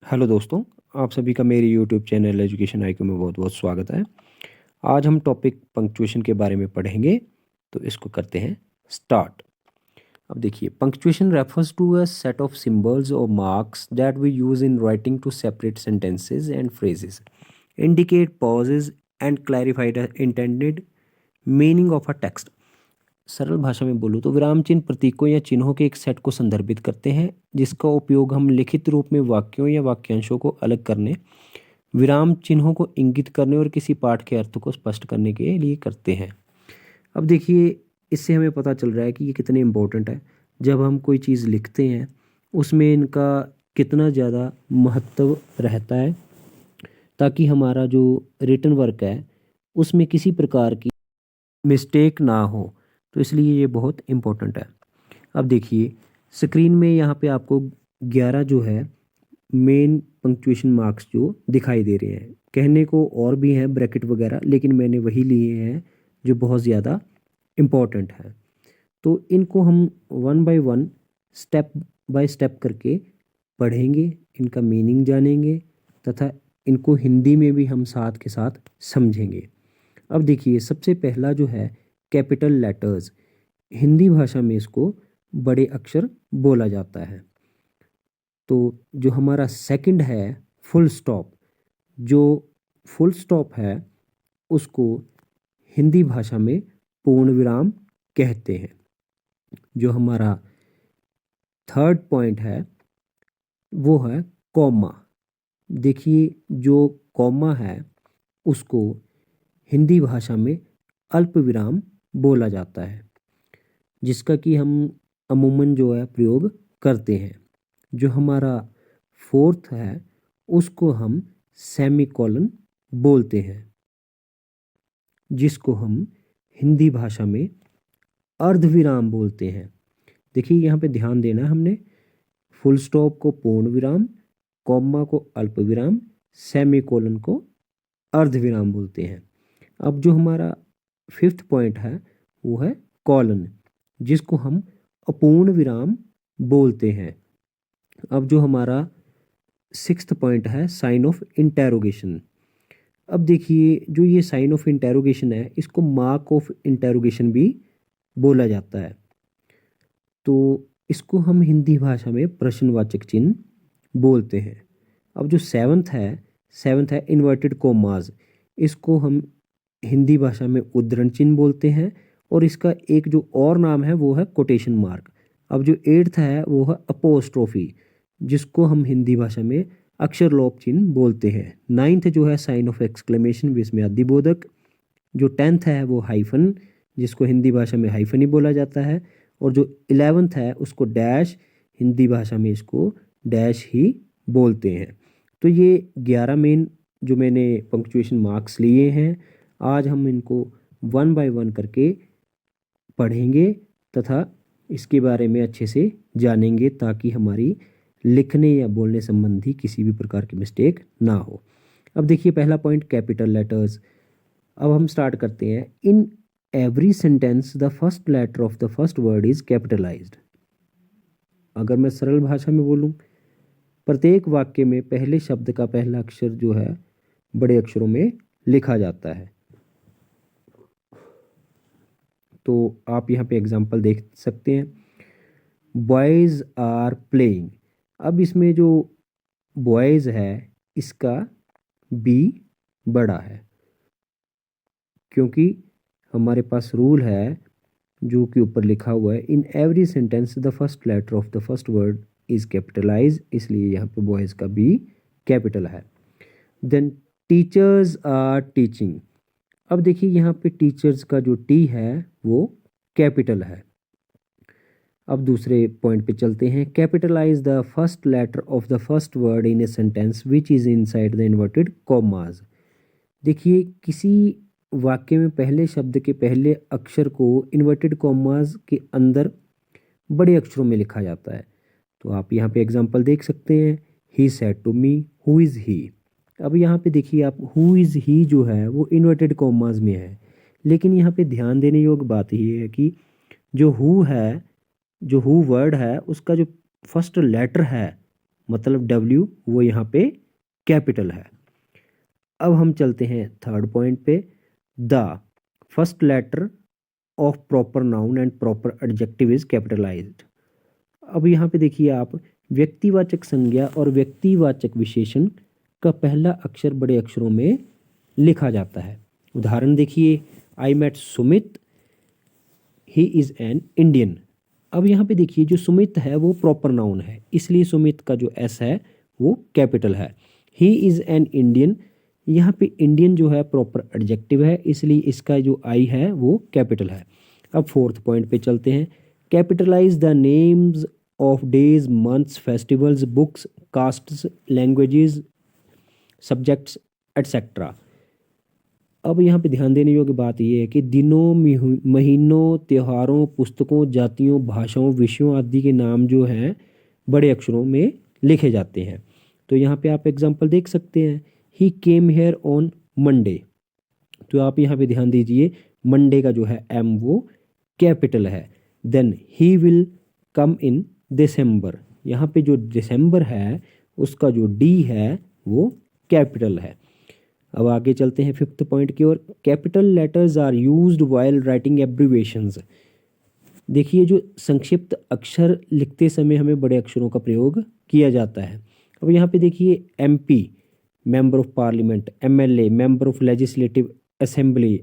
Hello दोस्तों, आप सभी का मेरे यूट्यूब चैनल एजुकेशन आईक्यू में बहुत बहुत स्वागत है। आज हम टॉपिक पंक्चुएशन के बारे में पढ़ेंगे, तो इसको करते हैं स्टार्ट। अब देखिए, punctuation refers to a set of symbols और marks that we use in writing to separate sentences and phrases, indicate pauses and clarify the intended meaning of a text. सरल भाषा में बोलूँ तो विराम चिन्ह प्रतीकों या चिन्हों के एक सेट को संदर्भित करते हैं, जिसका उपयोग हम लिखित रूप में वाक्यों या वाक्यांशों को अलग करने, विराम चिन्हों को इंगित करने और किसी पाठ के अर्थ को स्पष्ट करने के लिए करते हैं। अब देखिए, इससे हमें पता चल रहा है कि ये कितने इम्पोर्टेंट है। जब हम कोई चीज़ लिखते हैं उसमें इनका कितना ज़्यादा महत्व रहता है, ताकि हमारा जो रिटन वर्क है उसमें किसी प्रकार की मिस्टेक ना हो। तो इसलिए ये बहुत इम्पोर्टेंट है। अब देखिए, स्क्रीन में यहाँ पे आपको 11 जो है मेन पंक्चुएशन मार्क्स जो दिखाई दे रहे हैं। कहने को और भी हैं ब्रैकेट वगैरह, लेकिन मैंने वही लिए हैं जो बहुत ज़्यादा इम्पोर्टेंट है। तो इनको हम one by one, step by step करके पढ़ेंगे, इनका मीनिंग जानेंगे तथा इनको हिंदी में भी हम साथ के साथ समझेंगे। अब देखिए, सबसे पहला जो है कैपिटल लेटर्स, हिंदी भाषा में इसको बड़े अक्षर बोला जाता है। तो जो हमारा सेकंड है फुल स्टॉप, जो फुल स्टॉप है उसको हिंदी भाषा में पूर्ण विराम कहते हैं। जो हमारा थर्ड पॉइंट है वो है कॉमा। देखिए, जो कॉमा है उसको हिंदी भाषा में अल्प विराम बोला जाता है, जिसका कि हम अमूमन जो है प्रयोग करते हैं। जो हमारा फोर्थ है उसको हम सेमीकोलन बोलते हैं, जिसको हम हिंदी भाषा में अर्धविराम बोलते हैं। देखिए, यहाँ पे ध्यान देना है हमने, फुल स्टॉप को पूर्ण विराम, कॉमा को अल्प विराम, सेमीकोलन को अर्धविराम बोलते हैं। अब जो हमारा फिफ्थ पॉइंट है वो है कॉलन, जिसको हम अपूर्ण विराम बोलते हैं। अब जो हमारा सिक्स्थ पॉइंट है साइन ऑफ इंटेरोगेशन। अब देखिए, जो ये साइन ऑफ इंटेरोगेशन है इसको मार्क ऑफ इंटेरोगेशन भी बोला जाता है। तो इसको हम हिंदी भाषा में प्रश्नवाचक चिन्ह बोलते हैं। अब जो सेवन्थ है इन्वर्टेड कोमास, इसको हम हिंदी भाषा में उद्धरण चिन्ह बोलते हैं, और इसका एक जो और नाम है वो है कोटेशन मार्क। अब जो एट्थ है वो है अपोस्ट्रोफी, जिसको हम हिंदी भाषा में अक्षर लोप चिन्ह बोलते हैं। नाइन्थ जो है साइन ऑफ एक्सक्लेमेशन विस्मयादिबोधक। जो टेंथ है वो हाइफन, जिसको हिंदी भाषा में हाइफन ही बोला जाता है। और जो 11th है उसको डैश, हिंदी भाषा में इसको डैश ही बोलते हैं। तो ये 11 मेन जो मैंने पंक्चुएशन मार्क्स लिए हैं, आज हम इनको वन बाय वन करके पढ़ेंगे तथा इसके बारे में अच्छे से जानेंगे, ताकि हमारी लिखने या बोलने संबंधी किसी भी प्रकार की मिस्टेक ना हो। अब देखिए, पहला पॉइंट कैपिटल लेटर्स। अब हम स्टार्ट करते हैं। In every sentence the first letter of the first word is capitalised. अगर मैं सरल भाषा में बोलूं, प्रत्येक वाक्य में पहले शब्द का पहला अक्षर जो है बड़े अक्षरों में लिखा जाता है। तो आप यहाँ पे एग्जांपल देख सकते हैं, बॉयज आर प्लेइंग। अब इसमें जो बॉयज है इसका बी बड़ा है, क्योंकि हमारे पास रूल है जो कि ऊपर लिखा हुआ है, in every sentence the first letter of the first word is capitalise, इसलिए यहाँ पे बॉयज का बी कैपिटल है। Then teachers are teaching. अब देखिए, यहाँ पे टीचर्स का जो टी है वो कैपिटल है। अब दूसरे पॉइंट पे चलते हैं। Capitalise the first letter of the first word in a sentence which is inside the inverted commas. देखिए, किसी वाक्य में पहले शब्द के पहले अक्षर को इन्वर्टेड कॉमास के अंदर बड़े अक्षरों में लिखा जाता है। तो आप यहाँ पे एग्जांपल देख सकते हैं, he said to me who is he. अब यहाँ पे देखिए आप, हु इज़ ही जो है वो इन्वर्टेड कॉमास में है, लेकिन यहाँ पे ध्यान देने योग्य बात ये है कि जो हु है, जो हु वर्ड है उसका जो फर्स्ट लेटर है मतलब W वो यहाँ पे कैपिटल है। अब हम चलते हैं थर्ड पॉइंट पे, the first letter of proper noun and proper adjective is capitalised. अब यहाँ पे देखिए आप, व्यक्तिवाचक संज्ञा और व्यक्तिवाचक विशेषण का पहला अक्षर बड़े अक्षरों में लिखा जाता है। उदाहरण देखिए, I met Sumit, he is an Indian. अब यहाँ पे देखिए जो सुमित है वो प्रॉपर नाउन है, इसलिए सुमित का जो एस है वो कैपिटल है। ही इज़ एन इंडियन, यहाँ पे इंडियन जो है प्रॉपर एडजेक्टिव है, इसलिए इसका जो आई है वो कैपिटल है। अब फोर्थ पॉइंट पे चलते हैं, capitalise the names of days, months, festivals, books, castes, languages, subjects etcetera. अब यहाँ पे ध्यान देने योग्य बात यह है कि दिनों, महीनों, त्योहारों, पुस्तकों, जातियों, भाषाओं, विषयों आदि के नाम जो हैं बड़े अक्षरों में लिखे जाते हैं। तो यहाँ पे आप एग्जांपल देख सकते हैं, ही केम हेयर ऑन मंडे। तो आप यहाँ पे ध्यान दीजिए, मंडे का जो है एम वो कैपिटल है। देन ही विल कम इन दिसंबर, यहाँ पे जो दिसंबर है उसका जो डी है वो कैपिटल है। अब आगे चलते हैं फिफ्थ पॉइंट की ओर, capital letters are used while writing abbreviations. देखिए जो संक्षिप्त अक्षर लिखते समय हमें बड़े अक्षरों का प्रयोग किया जाता है। अब यहाँ पे देखिए, MP member of parliament, MLA member of legislative assembly,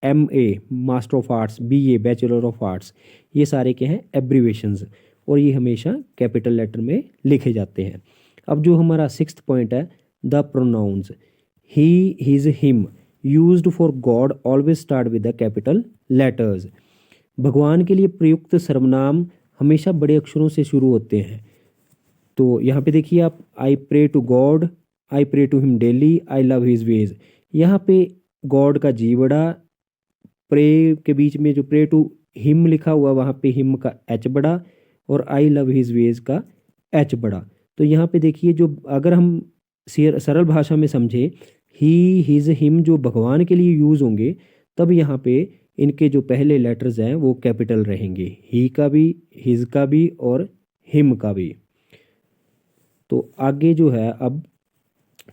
MA master of arts, BA bachelor of arts, ये सारे क्या हैं एब्रिविएशंस, और ये हमेशा कैपिटल लेटर में लिखे जाते हैं। अब जो हमारा सिक्स्थ पॉइंट है, the pronounce, he, his, him used for God always start with the capital letters. भगवान के लिए प्रयुक्त सर्वनाम हमेशा बड़े अक्षरों से शुरू होते हैं। तो यहाँ पे देखिए आप, I pray to God, I pray to him daily, I love his ways. यहाँ पे गॉड का जी बड़ा, प्रे के बीच में जो प्रे टू हिम लिखा हुआ वहाँ पे हिम का एच बड़ा, और आई लव हिज वेज का एच बड़ा। तो यहाँ पे देखिए जो अगर हम सरल भाषा में समझे, ही, हिज, हिम जो भगवान के लिए यूज़ होंगे, तब यहाँ पे इनके जो पहले लेटर्स हैं वो कैपिटल रहेंगे, ही का भी, हिज का भी और हिम का भी। तो आगे जो है अब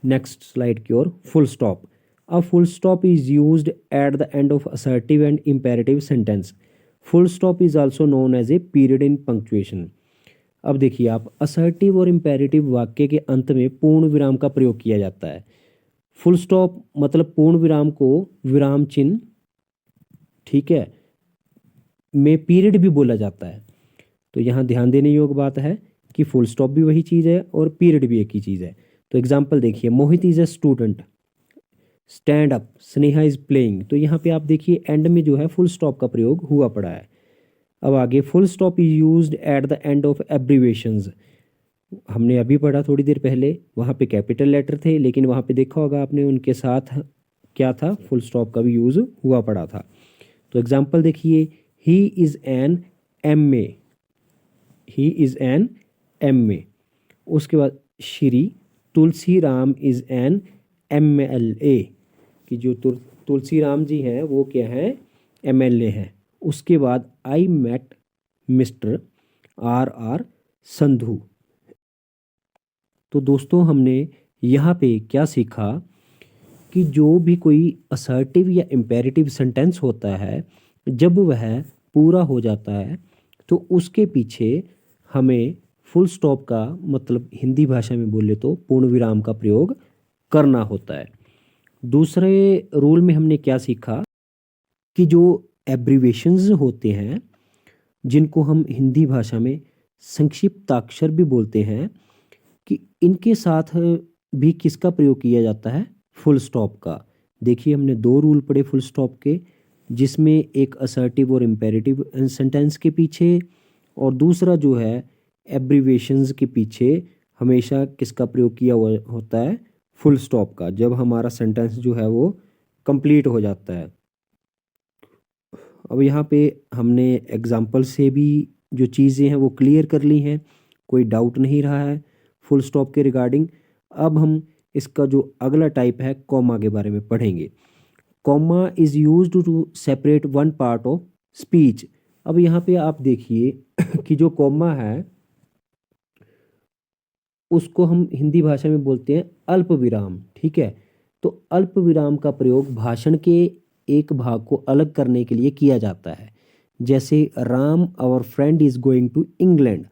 नेक्स्ट स्लाइड की ओर, फुल स्टॉप। अब full stop is used at the end of assertive and imperative sentence. Full stop is also known as a period in punctuation. अब देखिए आप, असर्टिव और इम्पेरेटिव वाक्य के अंत में पूर्ण विराम का प्रयोग किया जाता है। फुल स्टॉप मतलब पूर्ण विराम को विराम चिन्ह, ठीक है, में पीरियड भी बोला जाता है। तो यहाँ ध्यान देने योग्य बात है कि फुल स्टॉप भी वही चीज़ है और पीरियड भी एक ही चीज़ है। तो एग्जाम्पल देखिए, Mohit is a student, stand up, Sneha is playing. तो यहाँ पे आप देखिए एंड में जो है फुल स्टॉप का प्रयोग हुआ पड़ा है। अब आगे, full stop is used at the end of abbreviations. हमने अभी पढ़ा थोड़ी देर पहले, वहाँ पे कैपिटल लेटर थे, लेकिन वहाँ पे देखा होगा आपने उनके साथ क्या था, फुल स्टॉप का भी यूज़ हुआ पड़ा था। तो एग्जाम्पल देखिए, ही is N MA, he is N MA। उसके बाद Shri Tulsi Ram is an MLA, कि जो तुलसी राम जी हैं वो क्या हैं, MLA हैं। उसके बाद I met mister RR Sandhu. तो दोस्तों हमने यहाँ पे क्या सीखा कि जो भी कोई असर्टिव या इम्पेरेटिव सेंटेंस होता है, जब वह पूरा हो जाता है तो उसके पीछे हमें फुल स्टॉप का मतलब हिंदी भाषा में बोले तो पूर्ण विराम का प्रयोग करना होता है। दूसरे रूल में हमने क्या सीखा कि जो एब्रीवेशंस होते हैं, जिनको हम हिंदी भाषा में संक्षिप्ताक्षर भी बोलते हैं, कि इनके साथ भी किसका प्रयोग किया जाता है, फुल स्टॉप का। देखिए हमने दो रूल पढ़े फुल स्टॉप के, जिसमें एक असर्टिव और इम्पेरेटिव सेंटेंस के पीछे, और दूसरा जो है एब्रीवेशंस के पीछे हमेशा किसका प्रयोग किया हुआ होता है, फुल स्टॉप का, जब हमारा सेंटेंस जो है वो कंप्लीट हो जाता है। अब यहाँ पे हमने एग्जाम्पल से भी जो चीज़ें हैं वो क्लियर कर ली हैं, कोई डाउट नहीं रहा है फुल स्टॉप के रिगार्डिंग। अब हम इसका जो अगला टाइप है कॉमा के बारे में पढ़ेंगे। Comma is used to separate one part of speech. अब यहाँ पे आप देखिए कि जो कॉमा है उसको हम हिंदी भाषा में बोलते हैं अल्प विराम। ठीक है, तो अल्प विराम का प्रयोग भाषण के एक भाग को अलग करने के लिए किया जाता है। जैसे Ram our friend is going to England.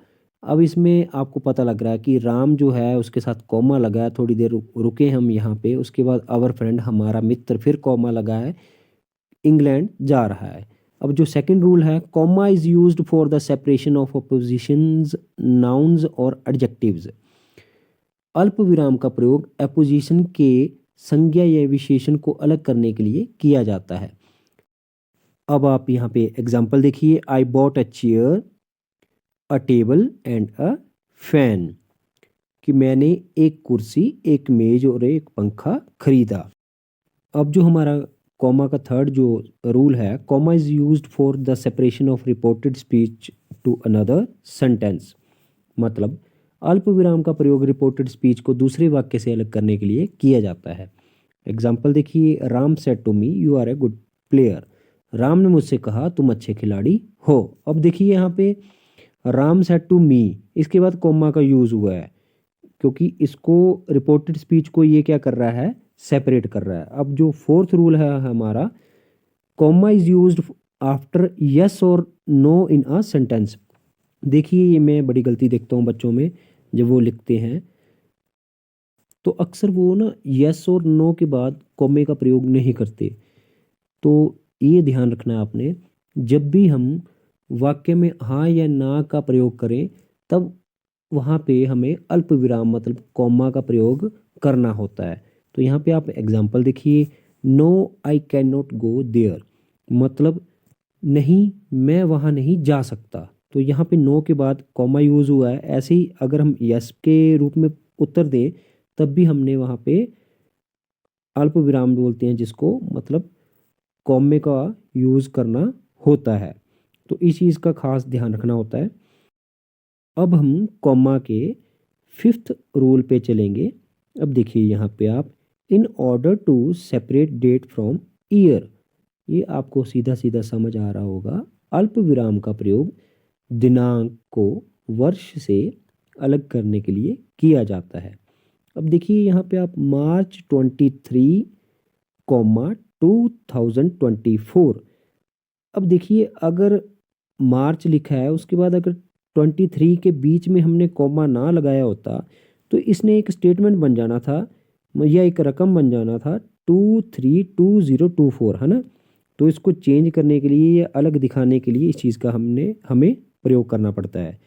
अब इसमें आपको पता लग रहा है कि राम जो है उसके साथ कॉमा लगा है, थोड़ी देर रुके हम यहाँ पे, उसके बाद आवर फ्रेंड हमारा मित्र, फिर कॉमा लगा है, इंग्लैंड जा रहा है। अब जो सेकंड रूल है, comma is used for the separation of oppositions, nouns और एडजेक्टिव्स। अल्प विराम का प्रयोग अपोजिशन के संज्ञा या विशेषण को अलग करने के लिए किया जाता है। अब आप यहाँ पे एग्जाम्पल देखिए, I bought a chair, a table and a fan, कि मैंने एक कुर्सी, एक मेज और एक पंखा खरीदा। अब जो हमारा कॉमा का थर्ड जो रूल है, comma is used for the separation of reported speech to another sentence. मतलब अल्प विराम का प्रयोग रिपोर्टेड स्पीच को दूसरे वाक्य से अलग करने के लिए किया जाता है। एग्जाम्पल देखिए, Ram said to me you are a good player. Ram ने मुझसे कहा तुम अच्छे खिलाड़ी हो। अब देखिए यहाँ पे राम सेड टू मी, इसके बाद कॉमा का यूज हुआ है, क्योंकि इसको रिपोर्टेड स्पीच को ये क्या कर रहा है, सेपरेट कर रहा है। अब जो फोर्थ रूल है हमारा, comma is used after yes और नो इन अ सेंटेंस। देखिए ये मैं बड़ी गलती देखता हूँ बच्चों में, जब वो लिखते हैं तो अक्सर वो ना यस और नो के बाद कॉमे का प्रयोग नहीं करते। तो ये ध्यान रखना है आपने, जब भी हम वाक्य में हाँ या ना का प्रयोग करें तब वहाँ पे हमें अल्प विराम मतलब कॉमा का प्रयोग करना होता है। तो यहाँ पे आप एग्जाम्पल देखिए, no I can not go there, मतलब नहीं मैं वहाँ नहीं जा सकता। तो यहाँ पे नो के बाद कॉमा यूज हुआ है। ऐसे ही अगर हम यस के रूप में उत्तर दें तब भी हमने वहाँ पे अल्प विराम बोलते हैं जिसको, मतलब कॉमे का यूज करना होता है। तो इस चीज़ का खास ध्यान रखना होता है। अब हम कॉमा के फिफ्थ रूल पे चलेंगे। अब देखिए यहाँ पे आप, in order to separate date from year, ये आपको सीधा सीधा समझ आ रहा होगा। अल्प विराम का प्रयोग दिनांक को वर्ष से अलग करने के लिए किया जाता है। अब देखिए यहाँ पे आप मार्च 23 कॉमा 2024। अब देखिए अगर मार्च लिखा है उसके बाद अगर 23 के बीच में हमने कॉमा ना लगाया होता तो इसने एक स्टेटमेंट बन जाना था या एक रकम बन जाना था 232024, है ना। तो इसको चेंज करने के लिए या अलग दिखाने के लिए इस चीज़ का हमें प्रयोग करना पड़ता है।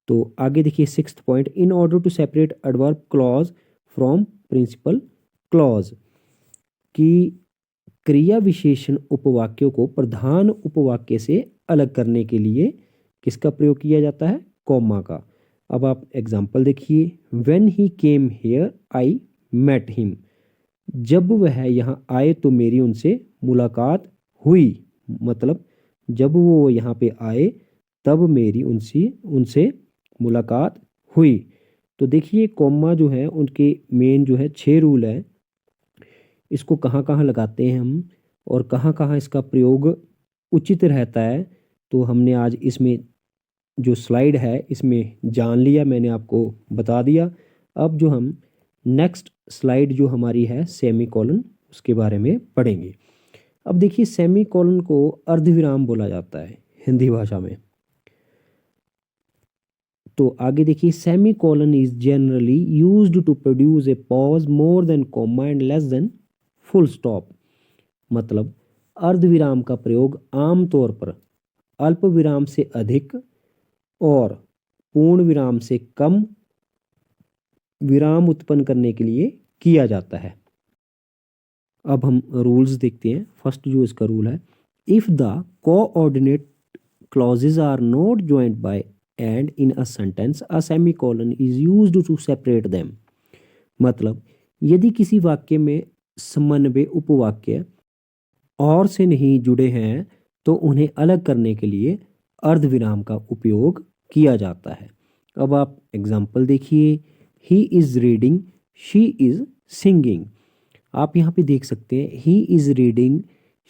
तो आगे देखिए sixth point, in order to separate adverb clause from principal clause, कि क्रिया विशेषण उपवाक्यों को प्रधान उपवाक्य से अलग करने के लिए किसका प्रयोग किया जाता है, कॉमा का। अब आप एग्जाम्पल देखिए, when he came here I met him, जब वह यहाँ आए तो मेरी उनसे मुलाकात हुई। मतलब जब वो यहाँ पे आए तब मेरी उनसे मुलाकात हुई। तो देखिए कॉमा जो है उनके मेन जो है 6 रूल है, इसको कहाँ कहाँ लगाते हैं हम और कहाँ कहाँ इसका प्रयोग उचित रहता है। तो हमने आज इसमें जो स्लाइड है इसमें जान लिया, मैंने आपको बता दिया। अब जो हम नेक्स्ट स्लाइड जो हमारी है सेमी कॉलन, उसके बारे में पढ़ेंगे। अब देखिए सेमी कॉलन को अर्धविराम बोला जाता है हिंदी भाषा में। तो आगे देखिए, semicolon is generally used to produce a pause more than comma and less than full stop. मतलब अर्धविराम का प्रयोग आमतौर पर अल्प विराम से अधिक और पूर्ण विराम से कम विराम उत्पन्न करने के लिए किया जाता है। अब हम रूल्स देखते हैं। फर्स्ट जो इसका रूल है, if the coordinate clauses are not joint by and in a sentence a semicolon is used to separate them. मतलब यदि किसी वाक्य में समन्वय उपवाक्य और से नहीं जुड़े हैं तो उन्हें अलग करने के लिए अर्धविराम का उपयोग किया जाता है। अब आप एग्जाम्पल देखिए, he is reading, she is singing. आप यहाँ पे देख सकते हैं he is reading,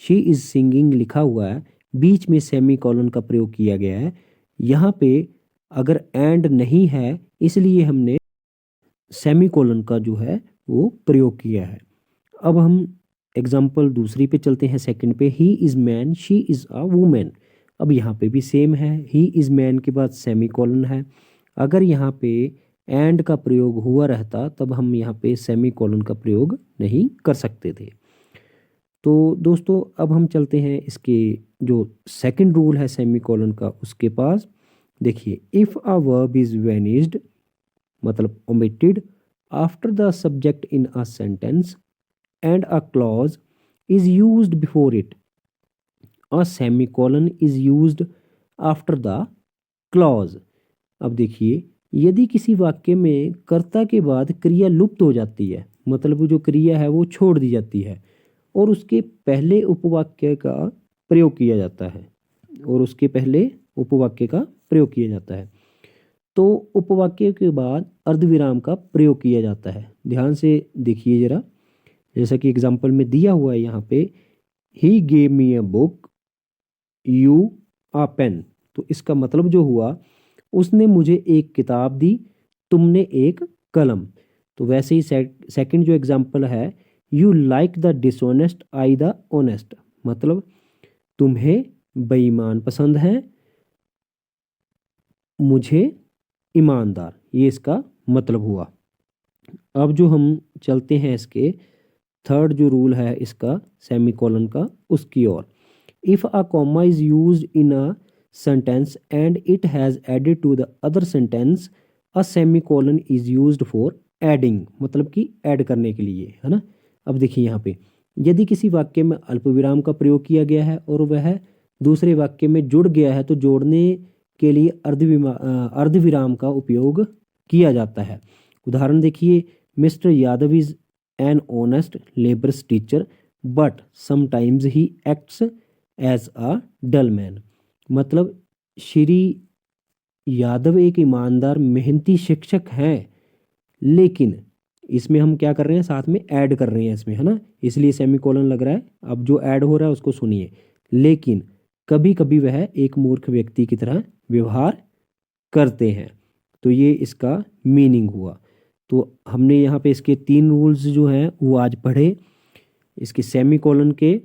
she is singing लिखा हुआ है, बीच में सेमी कॉलन का प्रयोग किया गया है। यहाँ पे अगर एंड नहीं है इसलिए हमने सेमीकोलन का जो है वो प्रयोग किया है। अब हम एग्जाम्पल दूसरी पे चलते हैं, सेकंड पे। He is man, she is a women. अब यहाँ पे भी सेम है, ही इज़ मैन के बाद सेमीकोलन है। अगर यहाँ पे एंड का प्रयोग हुआ रहता तब हम यहाँ पे सेमीकोलन का प्रयोग नहीं कर सकते थे। तो दोस्तों अब हम चलते हैं इसके जो सेकंड रूल है सेमीकोलन का उसके पास। देखिए, if a verb is vanished मतलब omitted after the subject in a sentence and a clause is used before it, a semicolon is used after the clause। अब देखिए, यदि किसी वाक्य में कर्ता के बाद क्रिया लुप्त हो जाती है, मतलब जो क्रिया है वो छोड़ दी जाती है और उसके पहले उपवाक्य का प्रयोग किया जाता है तो उपवाक्य के बाद अर्धविराम का प्रयोग किया जाता है। ध्यान से देखिए जरा, जैसा कि एग्जाम्पल में दिया हुआ है यहाँ पे, he gave me a book, you a pen. तो इसका मतलब जो हुआ, उसने मुझे एक किताब दी, तुमने एक कलम। तो वैसे ही सेकंड जो एग्जाम्पल है, you like the dishonest, I the honest. मतलब तुम्हें बेईमान पसंद है, मुझे ईमानदार। ये इसका मतलब हुआ। अब जो हम चलते हैं इसके थर्ड जो रूल है इसका सेमीकोलन का, उसकी ओर। If a comma is used in a sentence and it has added to the other sentence, a semicolon is used for adding, मतलब कि ऐड करने के लिए, है ना। अब देखिए यहाँ पे, यदि किसी वाक्य में अल्पविराम का प्रयोग किया गया है और वह दूसरे वाक्य में जुड़ गया है तो जोड़ने के लिए अर्धविराम का उपयोग किया जाता है। उदाहरण देखिए, mister Yadav is an honest labours teacher but sometimes he acts as a dull man. मतलब श्री यादव एक ईमानदार मेहनती शिक्षक हैं, लेकिन इसमें हम क्या कर रहे हैं, साथ में ऐड कर रहे हैं इसमें, है ना, इसलिए सेमीकोलन लग रहा है। अब जो ऐड हो रहा है उसको सुनिए, लेकिन कभी कभी वह एक मूर्ख व्यक्ति की तरह व्यवहार करते हैं। तो ये इसका मीनिंग हुआ। तो हमने यहाँ पे इसके 3 रूल्स जो हैं वो आज पढ़े। इसके सेमीकोलन के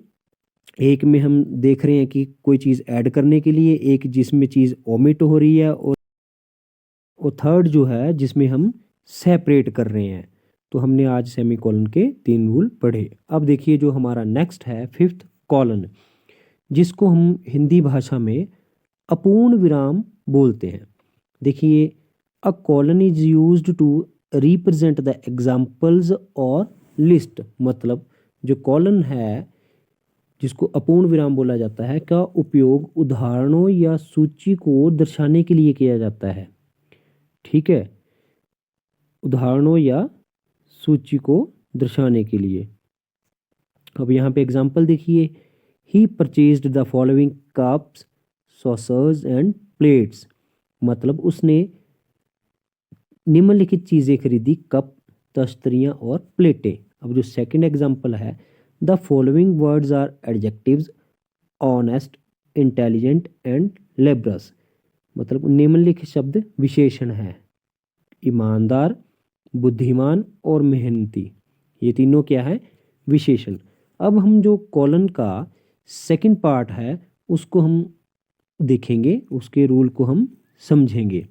एक में हम देख रहे हैं कि कोई चीज़ ऐड करने के लिए, एक जिसमें चीज़ ओमिट हो रही है, और थर्ड जो है जिसमें हम सेपरेट कर रहे हैं। तो हमने आज सेमीकोलन के 3 रूल पढ़े। अब देखिए जो हमारा नेक्स्ट है फिफ्थ कॉलन, जिसको हम हिंदी भाषा में अपूर्ण विराम बोलते हैं। देखिए, a colon is used to represent the examples और लिस्ट। मतलब जो कॉलन है जिसको अपूर्ण विराम बोला जाता है का उपयोग उदाहरणों या सूची को दर्शाने के लिए किया जाता है। ठीक है, उदाहरणों या सूची को दर्शाने के लिए। अब यहाँ पे एग्जाम्पल देखिए, he purchased the following cups, saucers and plates. मतलब उसने निम्नलिखित चीज़ें खरीदी, कप, तस्तरियाँ और प्लेटें। अब जो सेकंड एग्जाम्पल है, the following words are adjectives, honest, intelligent and laborious. मतलब निम्नलिखित शब्द विशेषण हैं, ईमानदार, बुद्धिमान और मेहनती। ये तीनों क्या है, विशेषण। अब हम जो कॉलन का सेकंड पार्ट है उसको हम देखेंगे, उसके रूल को हम समझेंगे।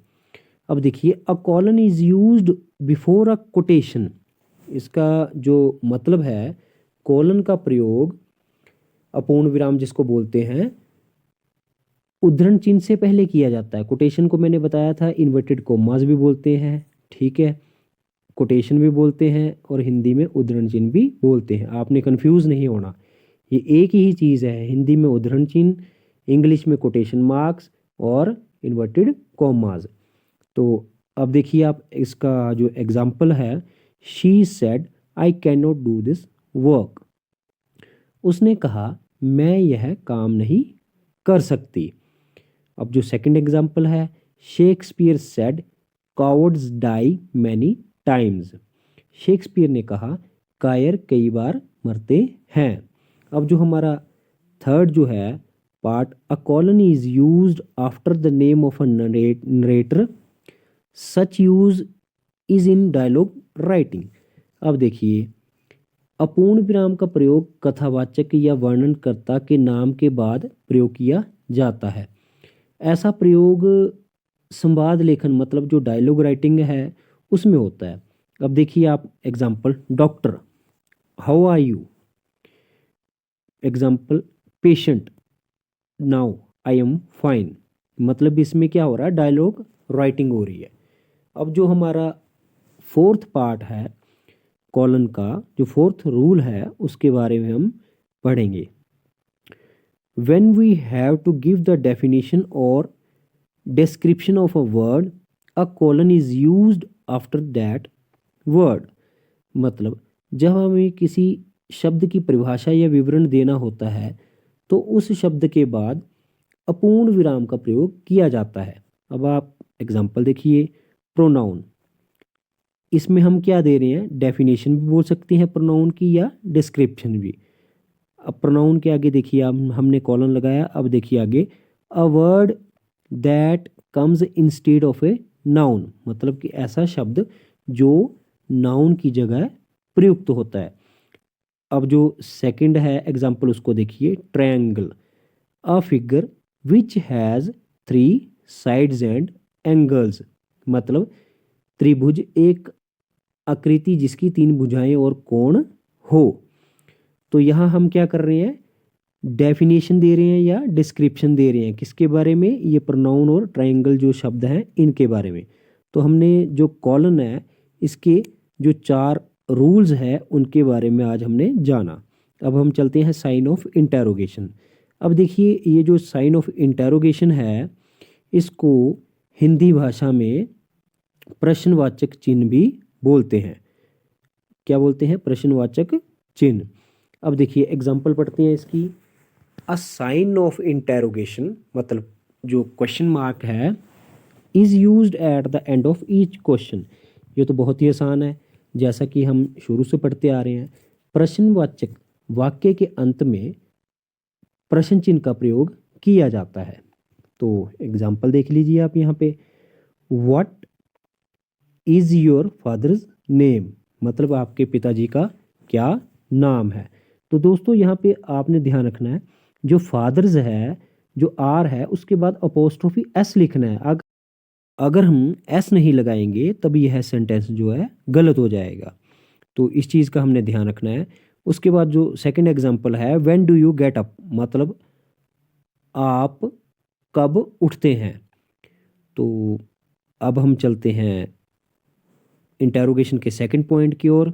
अब देखिए, a colon is used before a quotation. इसका जो मतलब है, कॉलन का प्रयोग अपूर्ण विराम जिसको बोलते हैं, उद्धरण चिन्ह से पहले किया जाता है। कोटेशन को मैंने बताया था इन्वर्टेड कोमास भी बोलते हैं, ठीक है, कोटेशन भी बोलते हैं और हिंदी में उद्धरण चिन्ह भी बोलते हैं। आपने कंफ्यूज नहीं होना, ये एक ही चीज़ है। हिंदी में उद्धरण चिन्ह, इंग्लिश में कोटेशन मार्क्स और इन्वर्टेड कॉमास। तो अब देखिए आप, इसका जो एग्जाम्पल है, she said I can not do this work. उसने कहा मैं यह काम नहीं कर सकती। अब जो सेकंड एग्जाम्पल है, Shakespeare said cowards die many times. Shakespeare ने कहा कायर कई बार मरते हैं। अब जो हमारा थर्ड जो है part, a colon is used after the name of a narrator, such use is in dialogue writing. अब देखिए, अपूर्ण विराम का प्रयोग कथावाचक या वर्णनकर्ता के नाम के बाद प्रयोग किया जाता है। ऐसा प्रयोग संवाद लेखन मतलब जो डायलॉग राइटिंग है उसमें होता है। अब देखिए आप example, doctor, how are you. Example, patient, now I am fine. मतलब इसमें क्या हो रहा है, डायलॉग राइटिंग हो रही है। अब जो हमारा फोर्थ पार्ट है कॉलन का, जो फोर्थ रूल है उसके बारे में हम पढ़ेंगे। When we have to give the definition or description of a word, a colon is used after that word। मतलब जब हमें किसी शब्द की परिभाषा या विवरण देना होता है तो उस शब्द के बाद अपूर्ण विराम का प्रयोग किया जाता है। अब आप एग्जाम्पल देखिए, प्रोनाउन, इसमें हम क्या दे रहे हैं, डेफिनेशन भी बोल सकते हैं प्रोनाउन की या डिस्क्रिप्शन भी। अब प्रोनाउन के आगे देखिए आप, हमने कॉलन लगाया। अब देखिए आगे, a word that comes instead of a noun, मतलब कि ऐसा शब्द जो नाउन की जगह प्रयुक्त होता है। अब जो सेकंड है एग्जाम्पल उसको देखिए, triangle, a figure which has 3 sides and angles. मतलब त्रिभुज एक आकृति जिसकी 3 भुजाएं और कोण हो। तो यहाँ हम क्या कर रहे हैं, डेफिनेशन दे रहे हैं या डिस्क्रिप्शन दे रहे हैं, किसके बारे में, ये प्रोनाउन और ट्रायंगल जो शब्द हैं इनके बारे में। तो हमने जो कॉलन है इसके जो 4 रूल्स हैं उनके बारे में आज हमने जाना। अब हम चलते हैं साइन ऑफ इंटेरोगेशन। अब देखिए, ये जो साइन ऑफ इंटेरोगेशन है इसको हिंदी भाषा में प्रश्नवाचक चिन्ह भी बोलते हैं। क्या बोलते हैं, प्रश्नवाचक चिन्ह। अब देखिए एग्जाम्पल पढ़ते हैं इसकी। अ साइन ऑफ इंटेरोगेशन मतलब जो क्वेश्चन मार्क है, is used at the end of each question. ये तो बहुत ही आसान है, जैसा कि हम शुरू से पढ़ते आ रहे हैं। प्रश्नवाचक वाक्य के अंत में प्रश्न चिन्ह का प्रयोग किया जाता है। तो एग्जाम्पल देख लीजिए आप यहाँ पे, what is your father's name, मतलब आपके पिताजी का क्या नाम है। तो दोस्तों यहाँ पे आपने ध्यान रखना है, जो फादर्स है, जो आर है, उसके बाद अपोस्ट्रोफी एस लिखना है। अगर हम एस नहीं लगाएंगे तब यह सेंटेंस जो है गलत हो जाएगा। तो इस चीज़ का हमने ध्यान रखना है। उसके बाद जो सेकंड एग्जांपल है, when do you get up, मतलब आप कब उठते हैं। तो अब हम चलते हैं इंटेरोगेशन के सेकंड पॉइंट की ओर।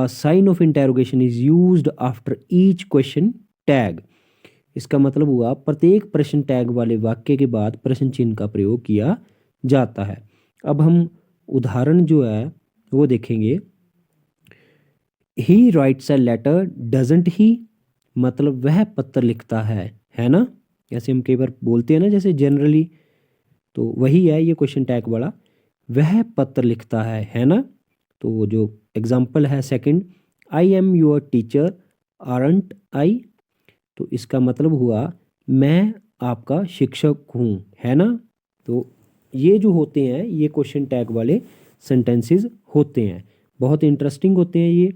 Sign of interrogation is used after each question tag. इसका मतलब हुआ प्रत्येक प्रश्न टैग वाले वाक्य के बाद प्रश्न चिन्ह का प्रयोग किया जाता है। अब हम उदाहरण जो है वो देखेंगे। He writes a letter doesn't he, मतलब वह पत्र लिखता है ना। ऐसे हम कई बार बोलते हैं ना, जैसे जनरली, तो वही है ये क्वेश्चन टैग वाला, वह पत्र लिखता है ना। तो जो एग्जाम्पल है second, I am your teacher aren't I. तो इसका मतलब हुआ मैं आपका शिक्षक हूँ, है ना। तो ये जो होते हैं ये क्वेश्चन टैग वाले सेंटेंसेस होते हैं, बहुत इंटरेस्टिंग होते हैं ये।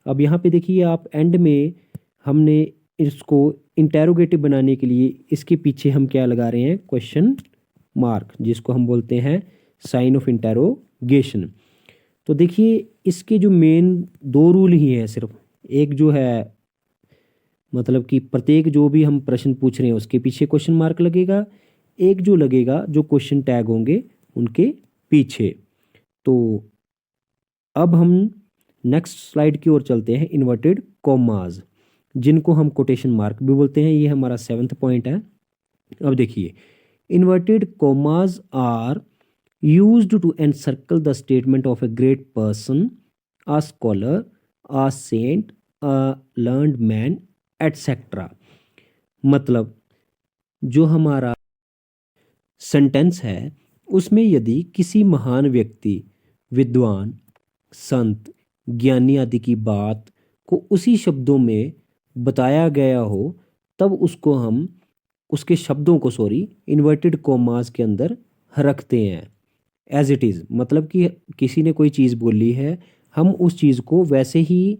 अब यहाँ पे देखिए आप, एंड में हमने इसको इंटेरोगेटिव बनाने के लिए इसके पीछे हम क्या लगा रहे हैं, क्वेश्चन मार्क, जिसको हम बोलते हैं साइन ऑफ इंटेरोगेशन। तो देखिए इसके जो मेन 2 रूल ही हैं सिर्फ। एक जो है मतलब कि प्रत्येक जो भी हम प्रश्न पूछ रहे हैं उसके पीछे क्वेश्चन मार्क लगेगा, एक जो लगेगा जो क्वेश्चन टैग होंगे उनके पीछे। तो अब हम नेक्स्ट स्लाइड की ओर चलते हैं, इन्वर्टेड कॉमाज, जिनको हम कोटेशन मार्क भी बोलते हैं। ये हमारा 7th पॉइंट है। अब देखिए, inverted commas are used to encircle the statement of a great person, a scholar, a saint, a learned man, etcetera. मतलब जो हमारा सेंटेंस है उसमें यदि किसी महान व्यक्ति, विद्वान, संत, ज्ञानी आदि की बात को उसी शब्दों में बताया गया हो तब उसको हम उसके शब्दों को इन्वर्टेड कॉमास के अंदर रखते हैं। एज इट इज़, मतलब कि किसी ने कोई चीज़ बोली है, हम उस चीज़ को वैसे ही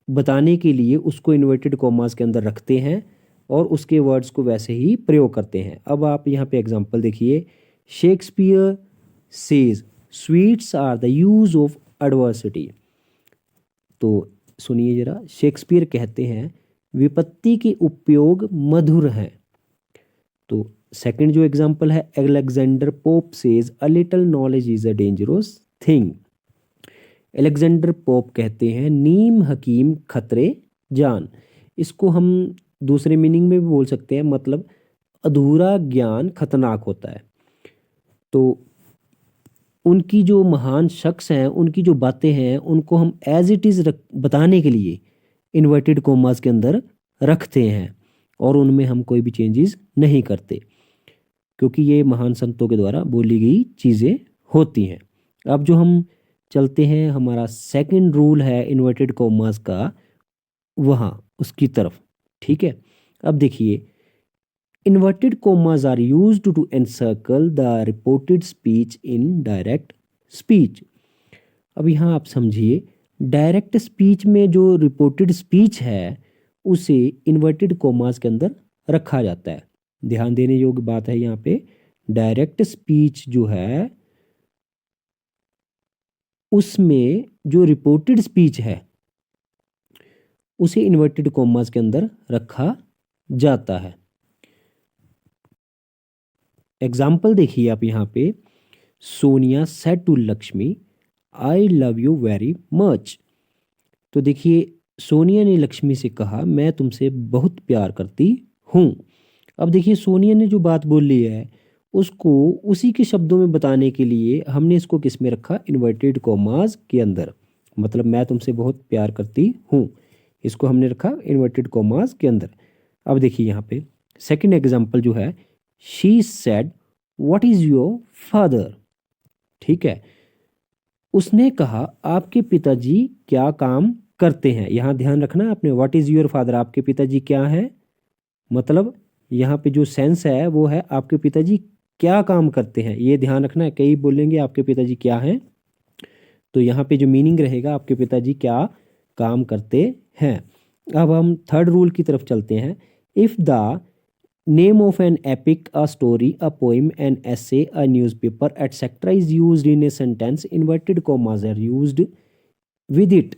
बताने के लिए उसको इन्वर्टेड कॉमास के अंदर रखते हैं और उसके वर्ड्स को वैसे ही प्रयोग करते हैं। अब आप यहाँ पे एग्जांपल देखिए, Shakespeare says sweets are the use of adversity. तो सुनिए जरा, शेक्सपियर कहते हैं विपत्ति के उपयोग मधुर हैं। तो सेकंड जो एग्जांपल है, Alexander pope says a little knowledge is a dangerous thing. Alexander pope कहते हैं नीम हकीम खतरे जान। इसको हम दूसरे मीनिंग में भी बोल सकते हैं, मतलब अधूरा ज्ञान खतरनाक होता है। तो उनकी जो महान शख्स हैं, उनकी जो बातें हैं, उनको हम एज इट इज़ बताने के लिए इन्वर्टेड कॉमास के अंदर रखते हैं और उनमें हम कोई भी चेंजेस नहीं करते, क्योंकि ये महान संतों के द्वारा बोली गई चीज़ें होती हैं। अब जो हम चलते हैं, हमारा सेकंड रूल है इन्वर्टेड कॉमास का, वहाँ उसकी तरफ। ठीक है, अब देखिए, inverted commas are used to encircle the reported speech in direct speech. अब यहाँ आप समझिए, डायरेक्ट स्पीच में जो रिपोर्टेड स्पीच है उसे इन्वर्टेड कॉमास के अंदर रखा जाता है। ध्यान देने योग्य बात है यहाँ पे, डायरेक्ट स्पीच जो है उसमें जो रिपोर्टेड स्पीच है उसे इन्वर्टेड कॉमास के अंदर रखा जाता है। एग्जाम्पल देखिए आप यहाँ पे, Sonia said to Lakshmi I love you very much. तो देखिए, सोनिया ने लक्ष्मी से कहा मैं तुमसे बहुत प्यार करती हूँ। अब देखिए, सोनिया ने जो बात बोली है उसको उसी के शब्दों में बताने के लिए हमने इसको किस में रखा, इन्वर्टेड कॉमास के अंदर। मतलब मैं तुमसे बहुत प्यार करती हूँ, इसको हमने रखा इन्वर्टेड कॉमास के अंदर। अब देखिए यहाँ पे सेकंड एग्जांपल जो है, she said what is your father. ठीक है, उसने कहा आपके पिताजी क्या काम करते हैं। यहाँ ध्यान रखना आपने, व्हाट इज योर फादर, आपके पिताजी क्या है, मतलब यहाँ पे जो सेंस है वो है आपके पिताजी क्या काम करते हैं, ये ध्यान रखना है। कई बोलेंगे आपके पिताजी क्या हैं, तो यहाँ पे जो मीनिंग रहेगा आपके पिताजी क्या काम करते हैं। अब हम थर्ड रूल की तरफ चलते हैं। If the name of an epic, a story, a poem, an essay, a newspaper etcetera is used in a sentence, inverted commas are used with it.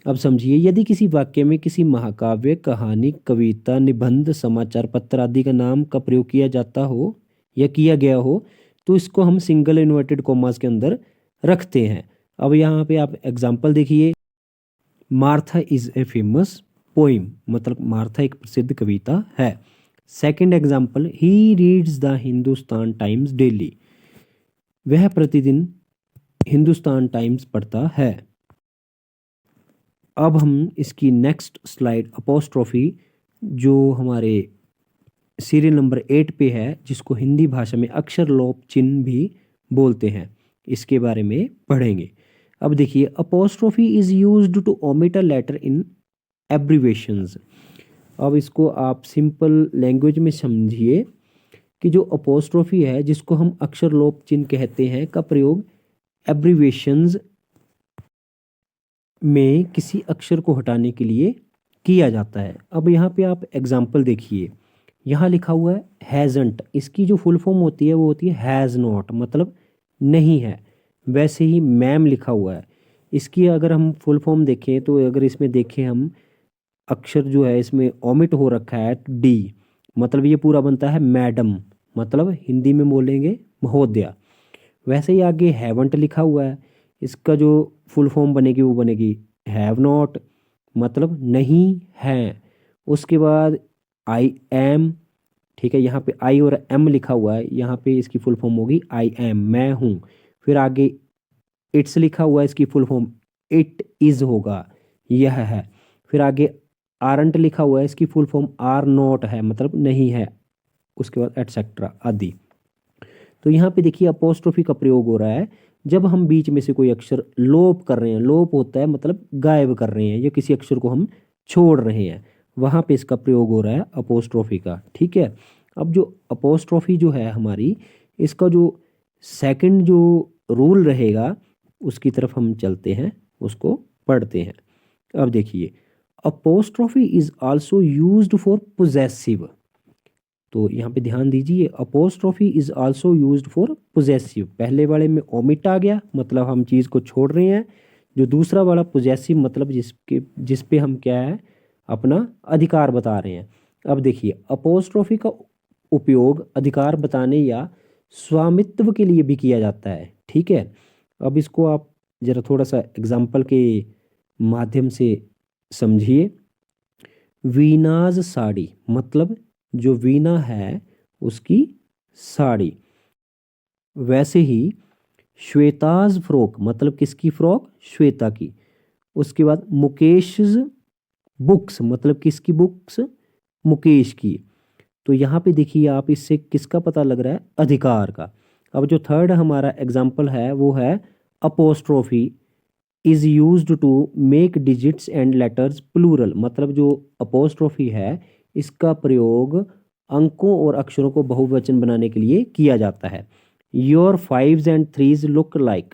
अब समझिए, यदि किसी वाक्य में किसी महाकाव्य, कहानी, कविता, निबंध, समाचार पत्र आदि का नाम का प्रयोग किया जाता हो या किया गया हो तो इसको हम सिंगल इन्वर्टेड कॉमास के अंदर रखते हैं। अब यहाँ पे आप एग्जाम्पल देखिए, Martha is a famous poem, मतलब मार्था एक प्रसिद्ध कविता है। Second example, he reads the Hindustan times daily, वह प्रतिदिन हिंदुस्तान टाइम्स पढ़ता है। अब हम इसकी नेक्स्ट स्लाइड, अपोस्ट्रोफी, जो हमारे सीरियल नंबर 8 पे है, जिसको हिंदी भाषा में अक्षर लोप चिन्ह भी बोलते हैं, इसके बारे में पढ़ेंगे। अब देखिए, apostrophe is used to omit a letter in abbreviations. अब इसको आप सिंपल लैंग्वेज में समझिए कि जो अपोस्ट्रोफी है, जिसको हम अक्षर लोप चिन्ह कहते हैं, का प्रयोग एब्रीवेशंस में किसी अक्षर को हटाने के लिए किया जाता है। अब यहाँ पे आप एग्जाम्पल देखिए, यहाँ लिखा हुआ है हैज़ंट, इसकी जो फुल फॉर्म होती है वो होती है हैज़ नॉट, मतलब नहीं है। वैसे ही मैम लिखा हुआ है, इसकी अगर हम फुल फॉर्म देखें तो अगर इसमें देखें हम, अक्षर जो है इसमें ओमिट हो रखा है डी, मतलब ये पूरा बनता है मैडम, मतलब हिंदी में बोलेंगे महोदया। वैसे ही आगे हैवंट लिखा हुआ है, इसका जो फुल फॉर्म बनेगी वो बनेगी हैव नॉट, मतलब नहीं है। उसके बाद आई एम, ठीक है, यहाँ पे आई और एम लिखा हुआ है, यहाँ पे इसकी फुल फॉर्म होगी आई एम, मैं हूँ। फिर आगे इट्स लिखा हुआ है, इसकी फुल फॉर्म इट इज़ होगा, यह है। फिर आगे आरंट लिखा हुआ है, इसकी फुल फॉर्म आर नॉट है, मतलब नहीं है। उसके बाद एटसेट्रा आदि। तो यहाँ पे देखिए अपोस्ट्रोफी का प्रयोग हो रहा है जब हम बीच में से कोई अक्षर लोप कर रहे हैं। लोप होता है मतलब गायब कर रहे हैं, या किसी अक्षर को हम छोड़ रहे हैं, वहाँ पे इसका प्रयोग हो रहा है अपोस्ट्रोफी का। ठीक है, अब जो अपोस्ट्रोफी जो है हमारी, इसका जो सेकंड जो रूल रहेगा उसकी तरफ हम चलते हैं, उसको पढ़ते हैं। अब देखिए, apostrophe is also used for possessive. तो यहाँ पे ध्यान दीजिए, apostrophe is also used for possessive. पहले वाले में ओमिट आ गया, मतलब हम चीज़ को छोड़ रहे हैं। जो दूसरा वाला पोजेसिव, मतलब जिस पे हम क्या है, अपना अधिकार बता रहे हैं। अब देखिए, अपोस्ट्रोफी का उपयोग अधिकार बताने या स्वामित्व के लिए भी किया जाता है, ठीक है। अब इसको आप ज़रा थोड़ा सा एग्जाम्पल के माध्यम से समझिए। वीनाज साड़ी, मतलब जो वीना है उसकी साड़ी। वैसे ही श्वेताज फ्रॉक, मतलब किसकी फ्रॉक, श्वेता की। उसके बाद मुकेश बुक्स, मतलब किसकी बुक्स, मुकेश की। तो यहाँ पे देखिए आप, इससे किसका पता लग रहा है, अधिकार का। अब जो थर्ड हमारा एग्जाम्पल है वो है apostrophe is used to make digits and letters plural. मतलब जो अपोस्ट्रोफी है इसका प्रयोग अंकों और अक्षरों को बहुवचन बनाने के लिए किया जाता है। Your fives and threes look like,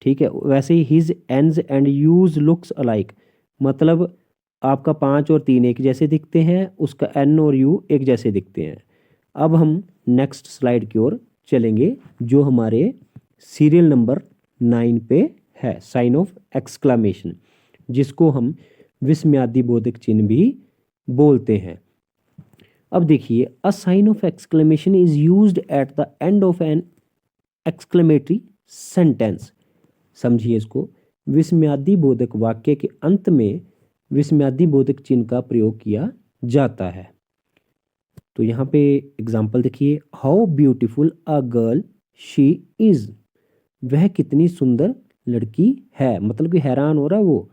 ठीक है। वैसे ही his n's and u's looks alike, मतलब आपका 5 और 3 एक जैसे दिखते हैं, उसका एन और यू एक जैसे दिखते हैं। अब हम नेक्स्ट स्लाइड की ओर चलेंगे, जो हमारे सीरियल नंबर 9 पे है, साइन ऑफ एक्सक्लामेशन, जिसको हम विस्मयादि बोधक चिन्ह भी बोलते हैं। अब देखिए, a sign of exclamation is used at the end of an exclamatory sentence. समझिए इसको, विस्मयादि बोधक वाक्य के अंत में विस्मयादि बोधक चिन्ह का प्रयोग किया जाता है। तो यहाँ पे एग्जाम्पल देखिए, how beautiful a girl she is. वह कितनी सुंदर लड़की है, मतलब कि हैरान हो रहा है वो,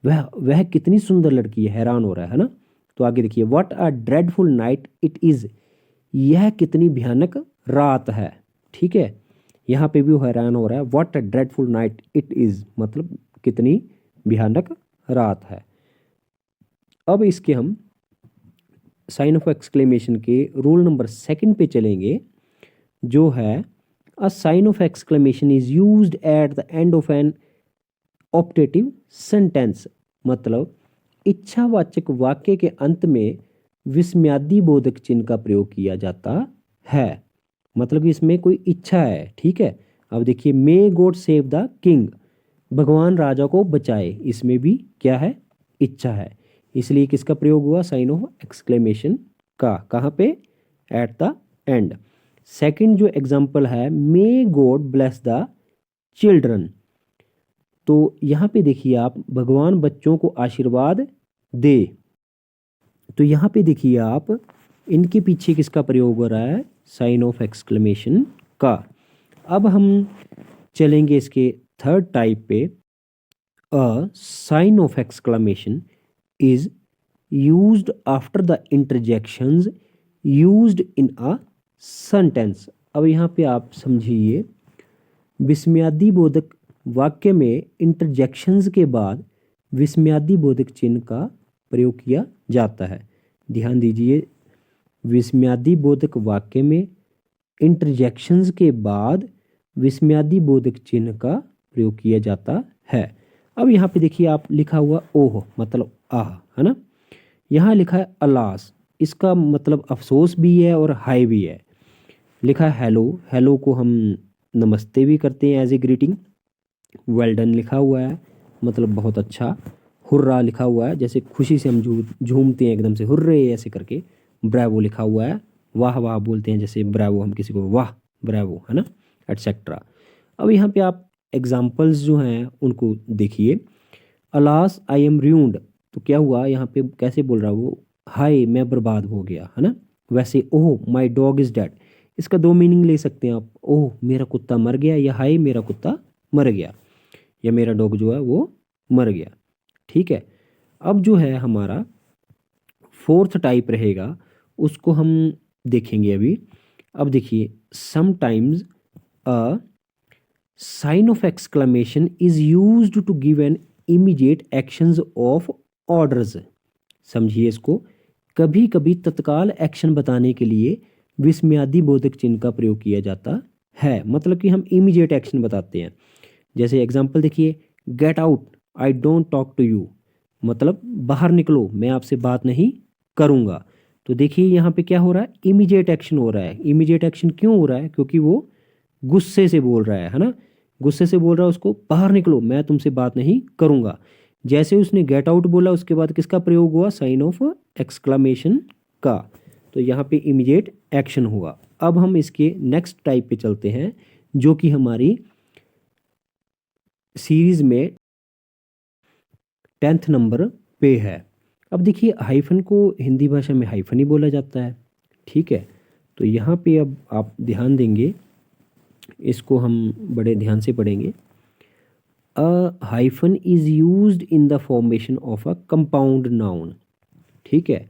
वह कितनी सुंदर लड़की है, हैरान हो रहा है ना। तो आगे देखिए, what a dreadful night it is. यह कितनी भयानक रात है, ठीक है। यहाँ पे भी वो हैरान हो रहा है, what a dreadful night it is, मतलब कितनी भयानक रात है। अब इसके हम साइन ऑफ एक्सक्लेमेशन के रूल नंबर 2 पे चलेंगे, जो है a sign of exclamation is used at the end of an optative sentence. मतलब इच्छावाचक वाक्य के अंत में विस्मयादि बोधक चिन्ह का प्रयोग किया जाता है। मतलब कि इसमें कोई इच्छा है, ठीक है। अब देखिए, may God save the king, भगवान राजा को बचाए, इसमें भी क्या है, इच्छा है। इसलिए किसका प्रयोग हुआ, साइन ऑफ एक्सक्लेमेशन का। कहाँ पे, एट द एंड। सेकंड जो एग्जांपल है, may God bless the children. तो यहाँ पे देखिए आप, भगवान बच्चों को आशीर्वाद दे। तो यहाँ पे देखिए आप, इनके पीछे किसका प्रयोग हो रहा है, साइन ऑफ एक्सक्लेमेशन का। अब हम चलेंगे इसके थर्ड टाइप पे। A sign of exclamation is used after the interjections used in a sentence. अब यहाँ पे आप समझिए, विस्मयादि बोधक वाक्य में इंटरजेक्शंस के बाद विस्मयादि बोधक चिन्ह का प्रयोग किया जाता है। ध्यान दीजिए, विस्मयादि बोधक वाक्य में इंटरजेक्शंस के बाद विस्मयादि बोधक चिन्ह का प्रयोग किया जाता है। अब यहाँ पे देखिए आप, लिखा हुआ ओह, मतलब आह, है ना। यहाँ लिखा है अलास, इसका मतलब अफसोस भी है और हाय भी है। लिखा है हेलो, हेलो को हम नमस्ते भी करते हैं as a greeting. Well done लिखा हुआ है, मतलब बहुत अच्छा। हुर्रा लिखा हुआ है, जैसे खुशी से हम झूमते हैं एकदम से, हुर्रे ऐसे करके। ब्रावो लिखा हुआ है, वाह वाह बोलते हैं, जैसे ब्रावो, हम किसी को वाह ब्रावो, है ना, एटसेट्रा। अब यहाँ पे आप एग्जाम्पल्स जो हैं उनको देखिए। अलास आई एम रूइंड, तो क्या हुआ यहाँ पे, कैसे बोल रहा वो, हाय मैं बर्बाद हो गया, है ना। वैसे ओह माई डॉग इज डेड, इसका 2 मीनिंग ले सकते हैं आप, ओह मेरा कुत्ता मर गया, या हाय मेरा कुत्ता मर गया, या मेरा डॉग जो है वो मर गया, ठीक है। अब जो है हमारा फोर्थ टाइप रहेगा, उसको हम देखेंगे अभी। अब देखिए, sometimes a sign of exclamation is used to give an immediate actions of orders. समझिए इसको, कभी कभी तत्काल एक्शन बताने के लिए विस्मयादि बोधक चिन्ह का प्रयोग किया जाता है, मतलब कि हम इमीडिएट एक्शन बताते हैं। जैसे एग्जांपल देखिए, get out, I don't talk to you, मतलब बाहर निकलो, मैं आपसे बात नहीं करूँगा। तो देखिए यहाँ पे क्या हो रहा है, इमीडिएट एक्शन हो रहा है। इमीडिएट एक्शन क्यों हो रहा है, क्योंकि वो गुस्से से बोल रहा है ना, गुस्से से बोल रहा है उसको, बाहर निकलो, मैं तुमसे बात नहीं करूँगा। जैसे उसने गेट आउट बोला, उसके बाद किसका प्रयोग हुआ, साइन ऑफ एक्सक्लामेशन का। तो यहाँ पे इमीडिएट एक्शन हुआ। अब हम इसके नेक्स्ट टाइप पे चलते हैं, जो कि हमारी सीरीज में 10th नंबर पे है। अब देखिए, हाइफन को हिंदी भाषा में हाइफन ही बोला जाता है, ठीक है। तो यहाँ पे अब आप ध्यान देंगे, इसको हम बड़े ध्यान से पढ़ेंगे। अ hyphen is used in the formation of a compound noun, ठीक है।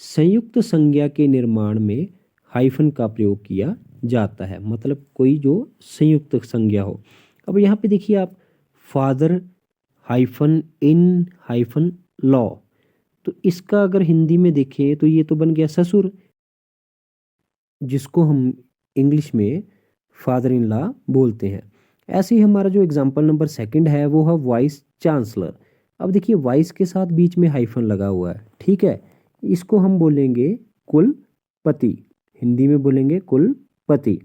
संयुक्त संज्ञा के निर्माण में हाइफन का प्रयोग किया जाता है, मतलब कोई जो संयुक्त संज्ञा हो। अब यहाँ पे देखिए आप, father hyphen in hyphen law, तो इसका अगर हिंदी में देखें तो ये तो बन गया ससुर, जिसको हम इंग्लिश में फादर इन लॉ बोलते हैं। ऐसे ही हमारा जो एग्जाम्पल नंबर सेकंड है वो है वाइस चांसलर। अब देखिए, वाइस के साथ बीच में हाइफन लगा हुआ है, ठीक है। इसको हम बोलेंगे कुलपति, हिंदी में बोलेंगे कुलपति।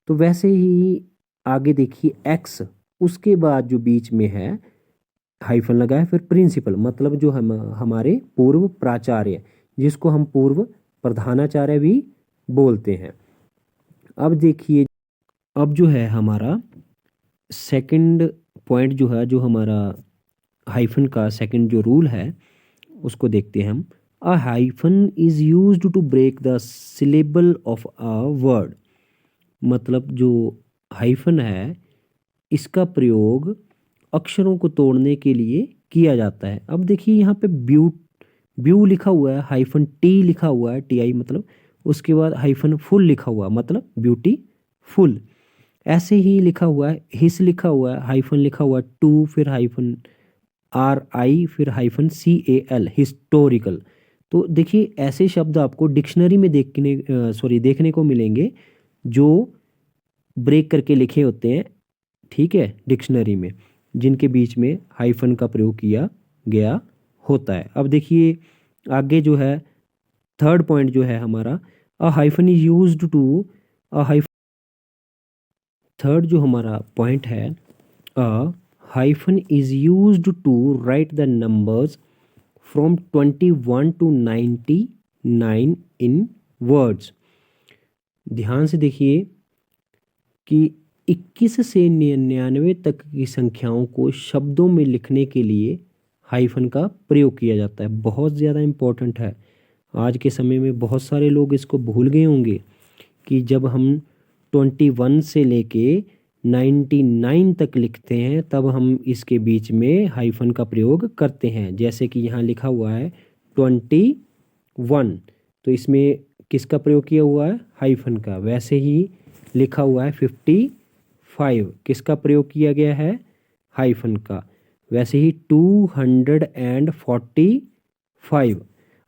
तो वैसे ही आगे देखिए, एक्स, उसके बाद जो बीच में है हाइफन लगा है, फिर प्रिंसिपल, मतलब जो हम हमारे पूर्व प्राचार्य, जिसको हम पूर्व प्रधानाचार्य भी बोलते हैं। अब देखिए, अब जो है हमारा सेकंड पॉइंट जो है, जो हमारा हाइफन का सेकंड जो रूल है, उसको देखते हैं हम। A hyphen is used to break the syllable of a word, मतलब जो हाइफन है इसका प्रयोग अक्षरों को तोड़ने के लिए किया जाता है। अब देखिए यहाँ पे ब्यू लिखा हुआ है, हाइफन टी लिखा हुआ है, टी आई मतलब, उसके बाद हाइफन फुल लिखा हुआ, मतलब ब्यूटी फुल। ऐसे ही लिखा हुआ है, हिस लिखा हुआ है, हाइफन लिखा हुआ है टू, फिर हाइफन आर आई, फिर hyphen C A L, historical. तो देखिए, ऐसे शब्द आपको डिक्शनरी में देखने को मिलेंगे, जो ब्रेक करके लिखे होते हैं, ठीक है, डिक्शनरी में, जिनके बीच में हाइफन का प्रयोग किया गया होता है। अब देखिए आगे जो है, थर्ड पॉइंट जो है हमारा, a hyphen is used to, a hyphen, third जो हमारा पॉइंट है, a hyphen is used to write the numbers from 21 to 99 in words. ध्यान से देखिए कि 21 से 99 तक की संख्याओं को शब्दों में लिखने के लिए हाइफन का प्रयोग किया जाता है। बहुत ज़्यादा इम्पोर्टेंट है। आज के समय में बहुत सारे लोग इसको भूल गए होंगे कि जब हम 21 से लेके 99 तक लिखते हैं, तब हम इसके बीच में हाइफन का प्रयोग करते हैं। जैसे कि यहाँ लिखा हुआ है 21, तो इसमें किसका प्रयोग किया हुआ है, हाइफन का। वैसे ही लिखा हुआ है 55, किसका प्रयोग किया गया है, हाइफन का। वैसे ही 245।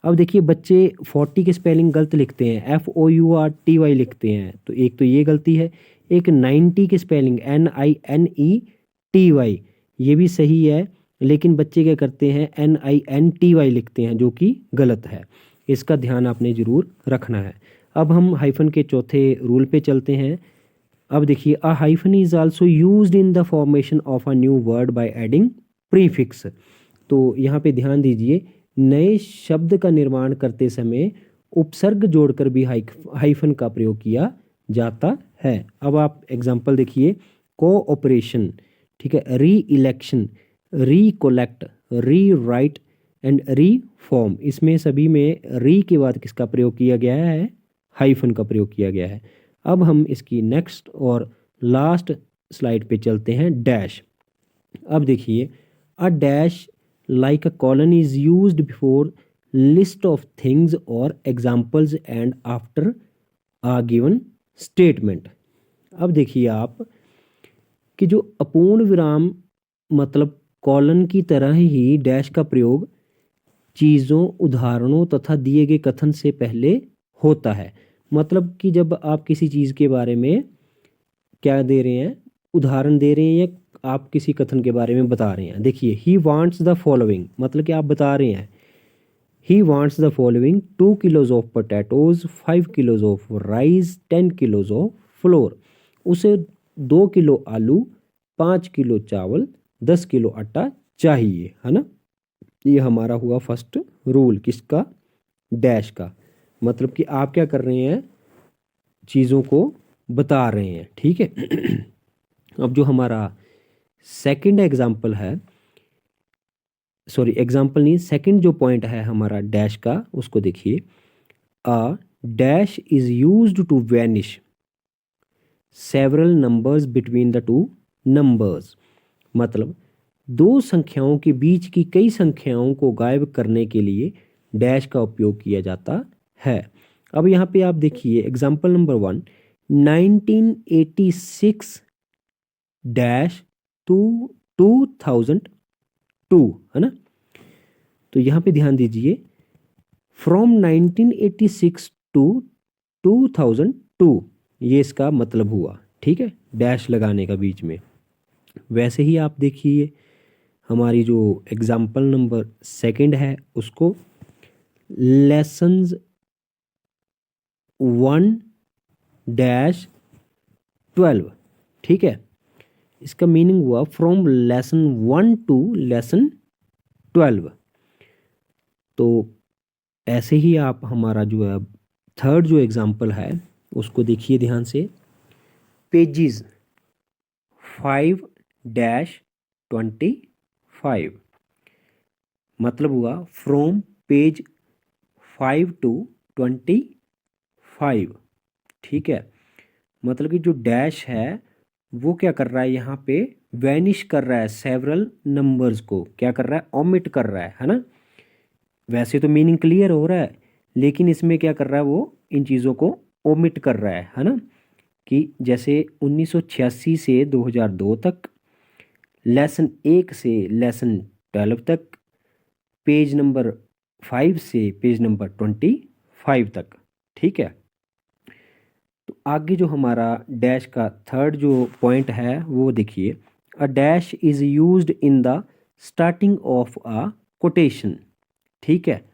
अब देखिए, बच्चे 40 की स्पेलिंग गलत लिखते हैं, FOURTY लिखते हैं, तो एक तो ये गलती है। एक 90 की स्पेलिंग NINETY, ये भी सही है, लेकिन बच्चे क्या करते हैं, NINTY लिखते हैं, जो कि गलत है। इसका ध्यान आपने ज़रूर रखना है। अब हम हाइफन के चौथे रूल पे चलते हैं। अब देखिए, अ hyphen is also used in the formation of a new word by adding prefix. तो यहाँ पे ध्यान दीजिए, नए शब्द का निर्माण करते समय उपसर्ग जोड़कर भी हाइफन का प्रयोग किया जाता है। अब आप एग्जाम्पल देखिए, कोऑपरेशन, ठीक है, री इलेक्शन, रिकोलेक्ट, री राइट एंड रीफॉर्म, इसमें सभी में री के बाद किसका प्रयोग किया गया है, हाइफन का प्रयोग किया गया है। अब हम इसकी नेक्स्ट और लास्ट स्लाइड पे चलते हैं, डैश। अब देखिए, a dash like a colon is used before list of things और examples and after a given statement. अब देखिए आप, कि जो अपूर्ण विराम, मतलब कॉलन की तरह ही डैश का प्रयोग चीज़ों, उदाहरणों तथा दिए गए कथन से पहले होता है। मतलब कि जब आप किसी चीज़ के बारे में क्या दे रहे हैं, उदाहरण दे रहे हैं या आप किसी कथन के बारे में बता रहे हैं। देखिए, ही वांट्स द फॉलोइंग, मतलब कि आप बता रहे हैं he wants the following 2 kilos of potatoes, 5 kilos of rice, 10 kilos of floor. उसे 2 किलो आलू, 5 किलो चावल, 10 किलो आटा चाहिए, है ना। ये हमारा हुआ फर्स्ट रूल, किसका, डैश का। मतलब कि आप क्या कर रहे हैं, चीज़ों को बता रहे हैं, ठीक है। अब जो हमारा सेकंड एग्जाम्पल है, सॉरी एग्जाम्पल नहीं, सेकंड जो पॉइंट है हमारा डैश का, उसको देखिए। A dash is used to vanish several numbers between the two numbers. मतलब दो संख्याओं के बीच की कई संख्याओं को गायब करने के लिए डैश का उपयोग किया जाता है। अब यहाँ पे आप देखिए एग्जाम्पल नंबर 1, 1986 डैश 2002, है ना। तो यहाँ पे ध्यान दीजिए, फ्रॉम 1986 टू 2002, ये इसका मतलब हुआ, ठीक है, डैश लगाने का बीच में। वैसे ही आप देखिए हमारी जो एग्जाम्पल नंबर सेकंड है उसको, लेसन्स 1-12, ठीक है। इसका मीनिंग हुआ फ्रॉम लेसन 1 टू लेसन 12। तो ऐसे ही आप हमारा जो है थर्ड जो एग्जाम्पल है उसको देखिए ध्यान से, पेजिस 5-25, मतलब हुआ फ्रॉम पेज 5 टू 25, ठीक है। मतलब कि जो डैश है वो क्या कर रहा है, यहाँ पे वैनिश कर रहा है सेवरल नंबर्स को, क्या कर रहा है, ओमिट कर रहा है ना। वैसे तो मीनिंग क्लियर हो रहा है, लेकिन इसमें क्या कर रहा है, वो इन चीज़ों को ओमिट कर रहा है ना। कि जैसे 1986 से 2002 तक, लेसन 1 से लेसन 12 तक, पेज नंबर 5 से पेज नंबर 25 तक, ठीक है। तो आगे जो हमारा डैश का थर्ड जो पॉइंट है वो देखिए, a dash is used in the starting of a quotation, ठीक है।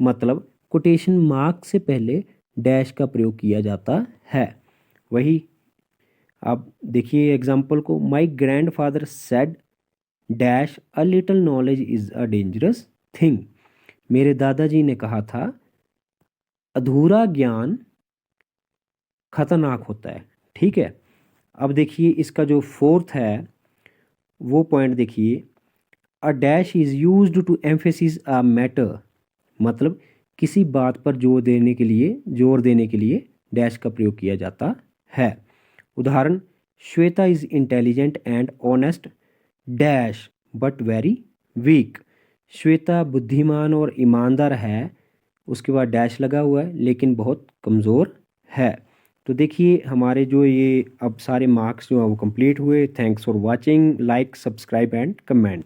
मतलब कोटेशन मार्क से पहले डैश का प्रयोग किया जाता है। वही आप देखिए एग्जाम्पल को, my grand father said dash a little knowledge is a dangerous thing. मेरे दादाजी ने कहा था अधूरा ज्ञान खतरनाक होता है, ठीक है। अब देखिए इसका जो फोर्थ है वो पॉइंट देखिए, a dash is used to emphasis a matter. मतलब किसी बात पर जोर देने के लिए डैश का प्रयोग किया जाता है। उदाहरण, Shweta is intelligent and honest dash but very weak. Shweta बुद्धिमान और ईमानदार है, उसके बाद डैश लगा हुआ है, लेकिन बहुत कमज़ोर है। तो देखिए हमारे जो ये अब सारे मार्क्स जो हैं वो कंप्लीट हुए। Thanks for watching, like, subscribe and comment.